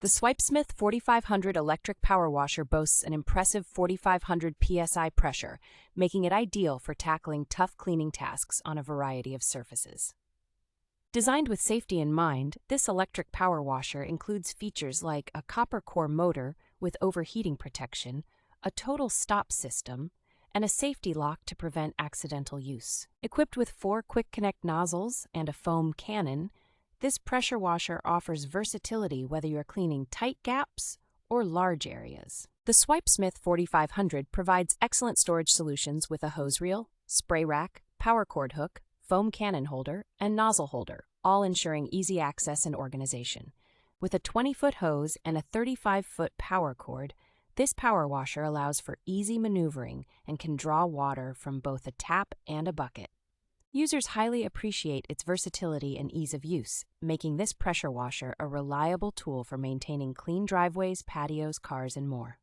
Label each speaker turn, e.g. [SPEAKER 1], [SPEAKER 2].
[SPEAKER 1] The SWIPESMITH 4500 electric power washer boasts an impressive 4500 psi pressure, making it ideal for tackling tough cleaning tasks on a variety of surfaces. Designed with safety in mind, this electric power washer includes features like a copper core motor with overheating protection, a total stop system, and a safety lock to prevent accidental use. Equipped with 4 quick connect nozzles and a foam cannon, this pressure washer offers versatility whether you're cleaning tight gaps or large areas. The SWIPESMITH 4500 provides excellent storage solutions with a hose reel, spray rack, power cord hook, foam cannon holder, and nozzle holder, all ensuring easy access and organization. With a 20-foot hose and a 35-foot power cord, this power washer allows for easy maneuvering and can draw water from both a tap and a bucket. Users highly appreciate its versatility and ease of use, making this pressure washer a reliable tool for maintaining clean driveways, patios, cars, and more.